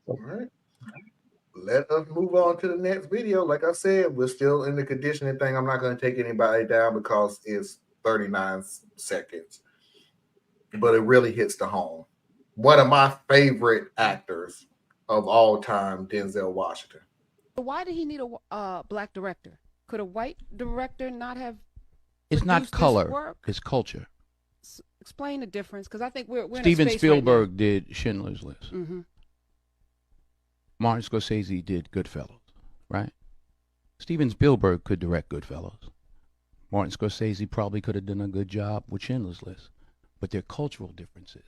All right. Let us move on to the next video. Like I said, we're still in the conditioning thing. I'm not going to take anybody down because it's 39 seconds, but it really hits the home. One of my favorite actors of all time, Denzel Washington. Why did he need a black director? Could a white director not have It's not produced this color, work? it's culture. Explain the difference, because I think we're in a Steven space Spielberg right did Schindler's List. now. Mm-hmm. Martin Scorsese did Goodfellas, right? Steven Spielberg could direct Goodfellas. Martin Scorsese probably could have done a good job with Schindler's List, but there are cultural differences.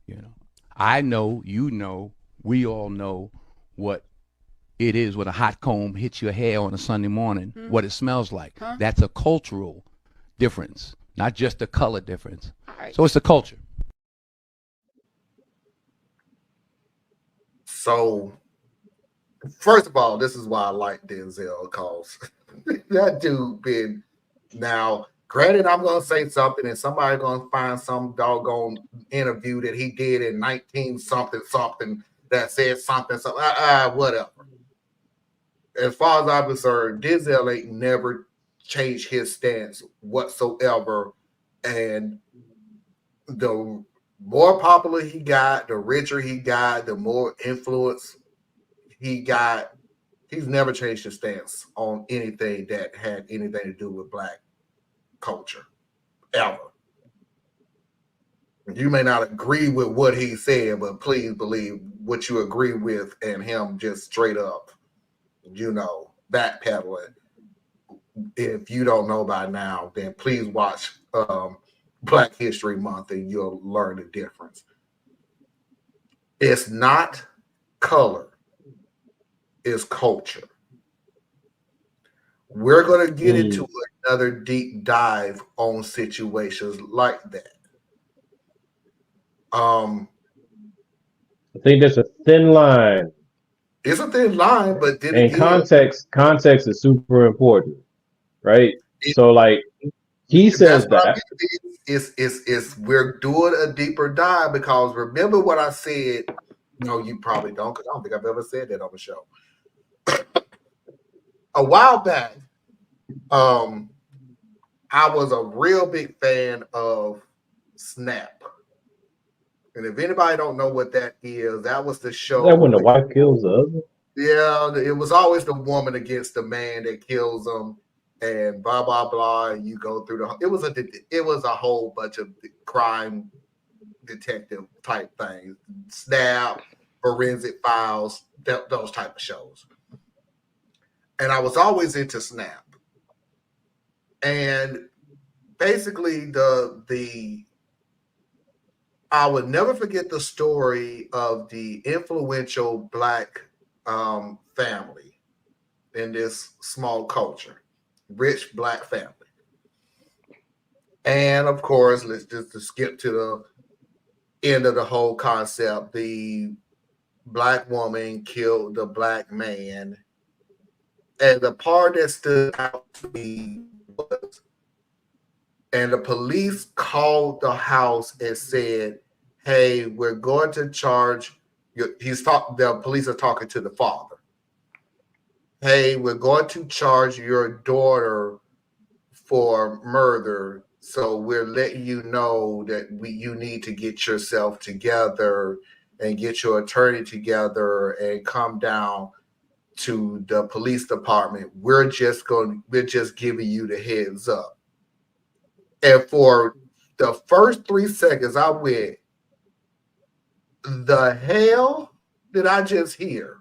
You know, I know, you know, we all know what it is when a hot comb hits your hair on a Sunday morning, what it smells like. Huh? That's a cultural difference, not just a color difference. All right. So it's the culture. So, first of all, this is why I like Denzel, because that dude been now. Granted, I'm gonna say something, and somebody gonna find some doggone interview that he did in 19 something something that said something whatever. As far as I'm concerned, Denzel ain't never changed his stance whatsoever, and the more popular he got, the richer he got, the more influence he got. He's never changed his stance on anything that had anything to do with black culture, ever. You may not agree with what he said, but please believe what you agree with, and him just straight up, backpedaling. If you don't know by now, then please watch Black History Month and you'll learn the difference. It's not color, it's culture. We're going to get into another deep dive on situations like that. I think there's a thin line. It's a thin line, but then and again, context is super important, right? So like he says that. It's we're doing a deeper dive because remember what I said. No, you probably don't, because I don't think I've ever said that on the show. A while back, I was a real big fan of Snap. And if anybody don't know what that is, that was the show. Is that when the wife kills the husband? Yeah, it was always the woman against the man that kills them, and blah blah blah. And you go through it was a whole bunch of crime detective type things, Snap, Forensic Files, those type of shows. And I was always into Snap. And basically I would never forget the story of the influential black family in this small culture, rich black family. And of course, let's just to skip to the end of the whole concept. The black woman killed the black man. And the part that stood out to me was, and the police called the house and said, hey, we're going to charge you. The police are talking to the father. Hey, we're going to charge your daughter for murder. So we're letting you know that you need to get yourself together and get your attorney together and come down to the police department. We're just giving you the heads up. And for the first 3 seconds, I went, the hell did I just hear?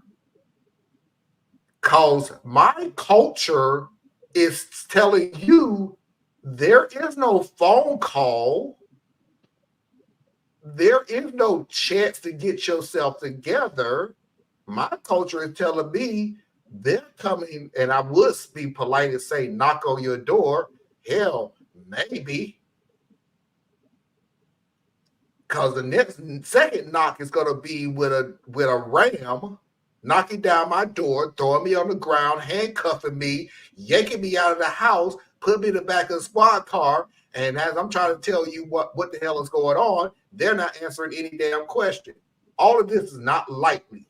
Because my culture is telling you there is no phone call. There is no chance to get yourself together. My culture is telling me they're coming, and I would be polite and say, knock on your door. Hell, maybe. Because the next second knock is going to be with a ram knocking down my door, throwing me on the ground, handcuffing me, yanking me out of the house, putting me in the back of the squad car. And as I'm trying to tell you what the hell is going on, they're not answering any damn question. all of this is not likely.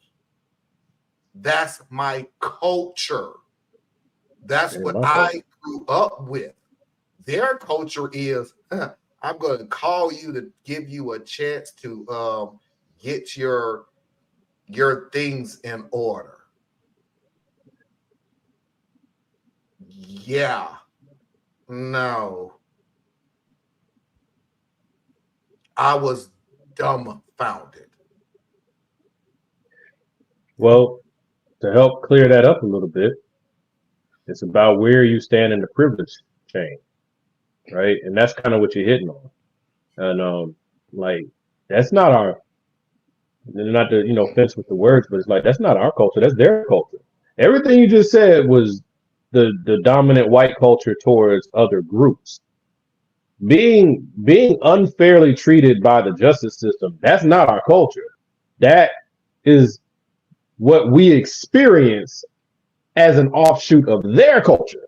That's my culture. That's what I grew up with. Their culture is, I'm going to call you to give you a chance to get your things in order. Yeah. No. I was dumbfounded. Well, to help clear that up a little bit, it's about where you stand in the privilege chain, right? And that's kind of what you're hitting on. And like that's not our, not to fence with the words, but it's like that's not our culture. That's their culture. Everything you just said was the dominant white culture towards other groups. Being unfairly treated by the justice system, that's not our culture. That is what we experience as an offshoot of their culture,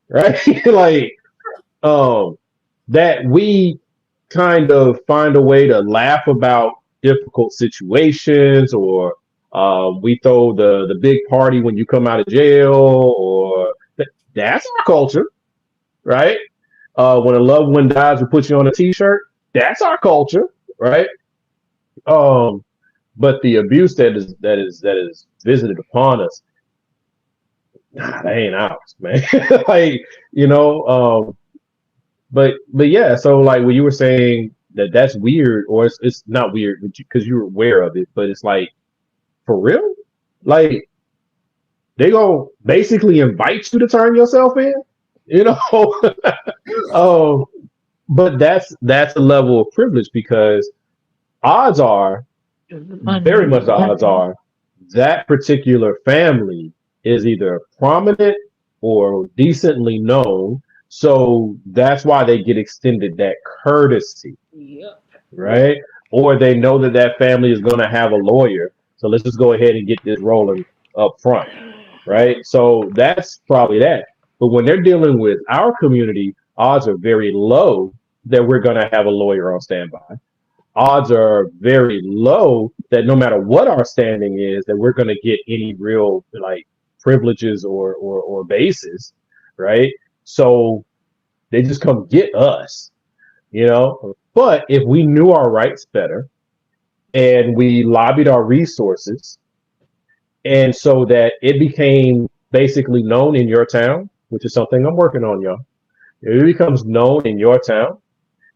right? Like that we kind of find a way to laugh about difficult situations, or we throw the big party when you come out of jail, or that's our culture, right? When a loved one dies, we put you on a t-shirt. That's our culture, right? But the abuse that is visited upon us, that ain't ours, man. Like, but yeah. So like when you were saying that's weird, or it's not weird because you're aware of it, but it's like, for real, like they gonna basically invite you to turn yourself in, but that's a level of privilege, because odds are, very much the odds are, that particular family is either prominent or decently known. So that's why they get extended that courtesy, right? Or they know that family is going to have a lawyer. So let's just go ahead and get this rolling up front, right? So that's probably that. But when they're dealing with our community, odds are very low that we're going to have a lawyer on standby. Odds are very low that no matter what our standing is, that we're going to get any real like privileges or basis, right? So they just come get us, But if we knew our rights better and we lobbied our resources, and so that it became basically known in your town, which is something I'm working on, y'all. It becomes known in your town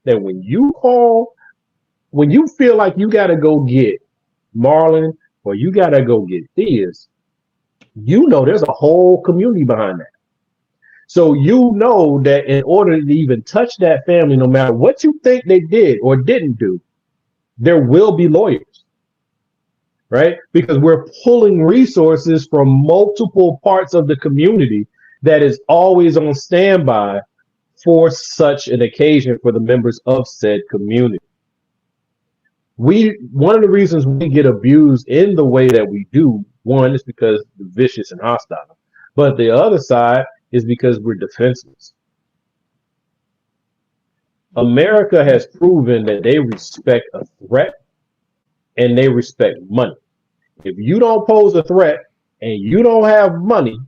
that when you feel like you got to go get Marlon or you got to go get Theus, there's a whole community behind that. So that in order to even touch that family, no matter what you think they did or didn't do, there will be lawyers, right? Because we're pulling resources from multiple parts of the community that is always on standby for such an occasion for the members of said community. One of the reasons we get abused in the way that we do, one is because we're vicious and hostile, but the other side is because we're defenseless. America has proven that they respect a threat and they respect money. If you don't pose a threat and you don't have money,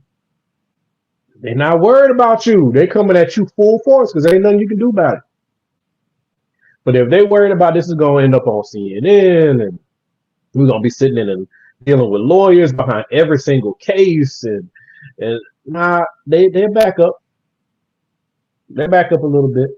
they're not worried about you. They're coming at you full force because there ain't nothing you can do about it. But if they're worried about this is going to end up on CNN and we're going to be sitting in and dealing with lawyers behind every single case, and they back up. They back up a little bit.